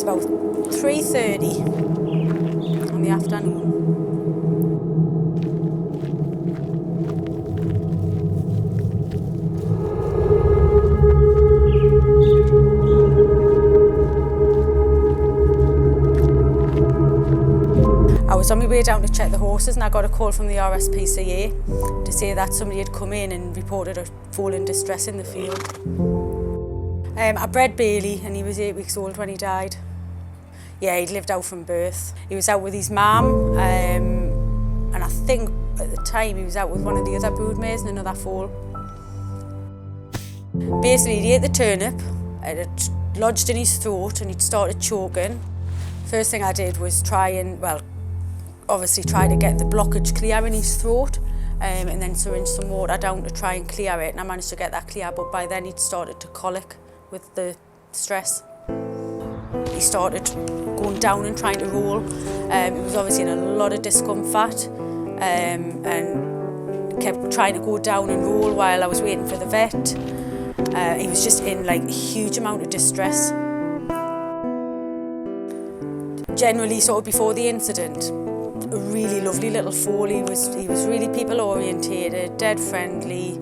was about 3:30 in the afternoon. I was on my way down to check the horses and I got a call from the RSPCA to say that somebody had come in and reported a foal in distress in the field. I bred Beyli and he was 8 weeks old when he died. Yeah, he'd lived out from birth. He was out with his mum and I think at the time he was out with one of the other broodmares and another foal. Basically, he ate the turnip, it had lodged in his throat and he'd started choking. First thing I did was try to get the blockage clear in his throat and then syringe some water down to try and clear it, and I managed to get that clear, but by then he'd started to colic with the stress. He started going down and trying to roll. He was obviously in a lot of discomfort and kept trying to go down and roll while I was waiting for the vet. He was just in like a huge amount of distress. Generally, sort of before the incident, a really lovely little foal. He was really people orientated, dead friendly.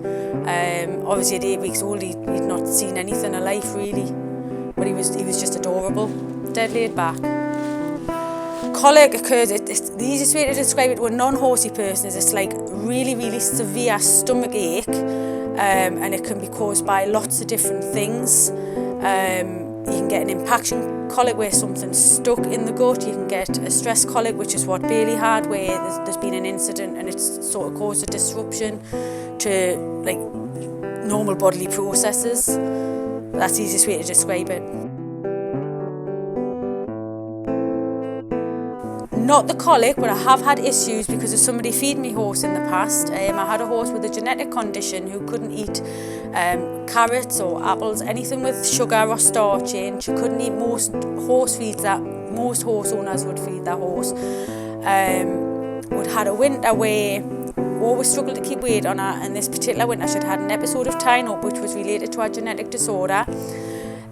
Obviously at 8 weeks old he'd not seen anything of life really, but he was just adorable, dead laid back. Colic occurs, the easiest way to describe it to a non-horsey person is it's like really severe stomach ache, and it can be caused by lots of different things. You can get an impaction colic where something's stuck in the gut. You can get a stress colic, which is what Beyli had, where there's been an incident and it's sort of caused a disruption to like normal bodily processes. That's the easiest way to describe it. Not the colic, but I have had issues because of somebody feeding me horse in the past. I had a horse with a genetic condition who couldn't eat carrots or apples, anything with sugar or starch in. She couldn't eat most horse feeds that most horse owners would feed their horse. We'd had a winter where we always struggled to keep weight on her, and this particular winter she'd had an episode of tying up which was related to her genetic disorder.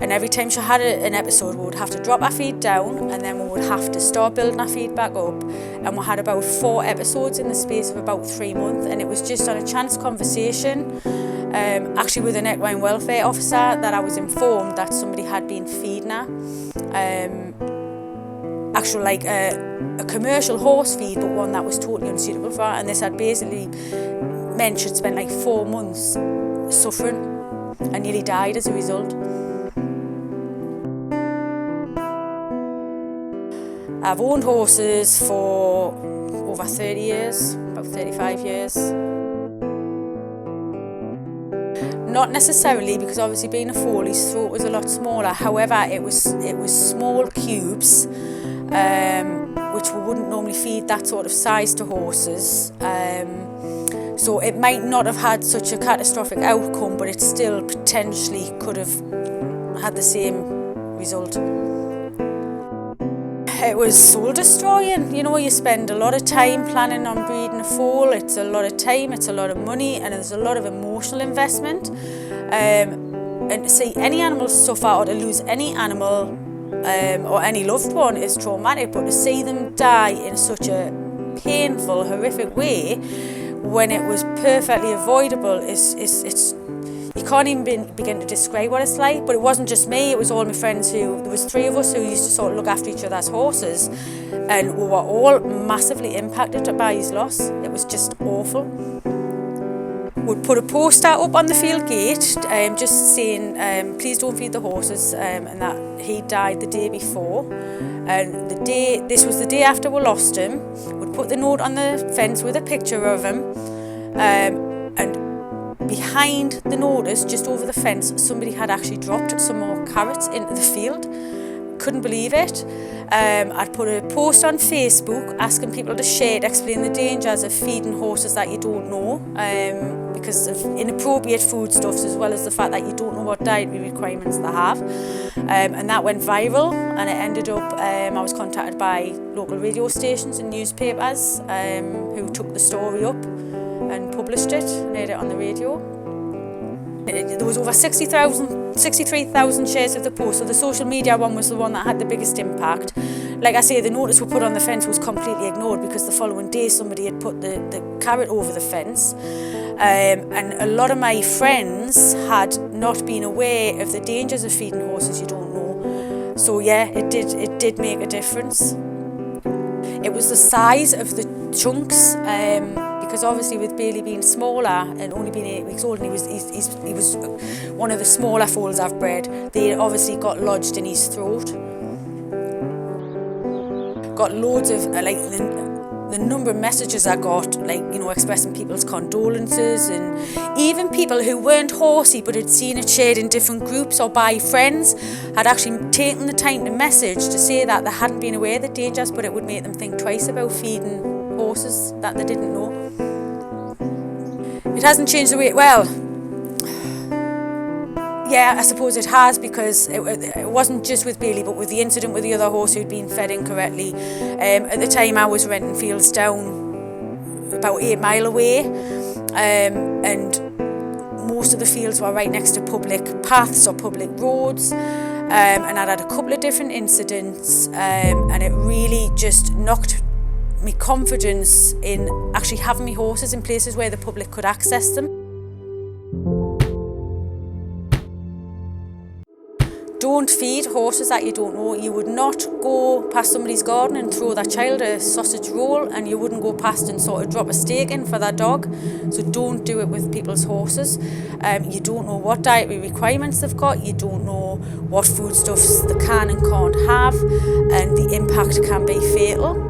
And every time she had an episode, we would have to drop our feed down and then we would have to start building our feed back up. And we had about 4 episodes in the space of about 3 months, and it was just on a chance conversation, actually with an equine welfare officer, that I was informed that somebody had been feeding her. Actually like a commercial horse feed, but one that was totally unsuitable for her, and this had basically meant she'd spent like 4 months suffering and nearly died as a result. I've owned horses for over 30 years, about 35 years. Not necessarily, because obviously being a foal, his throat was a lot smaller. However, it was small cubes, which we wouldn't normally feed that sort of size to horses. So it might not have had such a catastrophic outcome, but it still potentially could have had the same result. It was soul destroying. You know, you spend a lot of time planning on breeding a foal. It's a lot of time, it's a lot of money, and there's a lot of emotional investment. And to see any animal suffer or to lose any animal or any loved one is traumatic, but to see them die in such a painful, horrific way when it was perfectly avoidable it's you can't even begin to describe what it's like. But it wasn't just me, it was all my friends there was 3 of us who used to sort of look after each other's horses, and we were all massively impacted by his loss. It was just awful. We'd put a poster up on the field gate just saying please don't feed the horses, and that he died the day before. And this was the day after we lost him. We'd put the note on the fence with a picture of him, and behind the notice, just over the fence, somebody had actually dropped some more carrots into the field. Couldn't believe it. I'd put a post on Facebook asking people to share, to explain the dangers of feeding horses that you don't know, because of inappropriate foodstuffs, as well as the fact that you don't know what dietary requirements they have. And that went viral, and it ended up, I was contacted by local radio stations and newspapers who took the story up and published it and aired it on the radio. There was over 63,000 shares of the post, so the social media one was the one that had the biggest impact. Like I say, the notice we put on the fence was completely ignored because the following day somebody had put the carrot over the fence. And a lot of my friends had not been aware of the dangers of feeding horses you don't know. So yeah, it did make a difference. It was the size of the chunks, because obviously with Beyli being smaller and only being 8 weeks old, and he was one of the smaller foals I've bred, they obviously got lodged in his throat. Got loads of the number of messages I got, expressing people's condolences, and even people who weren't horsey but had seen it shared in different groups or by friends had actually taken the time to message to say that they hadn't been aware of the dangers, but it would make them think twice about feeding horses that they didn't know. It hasn't changed the way, yeah, I suppose it has, because it wasn't just with Beyli, but with the incident with the other horse who'd been fed incorrectly. At the time I was renting fields down about 8 miles away, and most of the fields were right next to public paths or public roads, and I'd had a couple of different incidents, and it really just knocked me confidence in actually having my horses in places where the public could access them. Don't feed horses that you don't know. You would not go past somebody's garden and throw their child a sausage roll, and you wouldn't go past and sort of drop a steak in for their dog. So don't do it with people's horses. You don't know what dietary requirements they've got. You don't know what foodstuffs they can and can't have, and the impact can be fatal.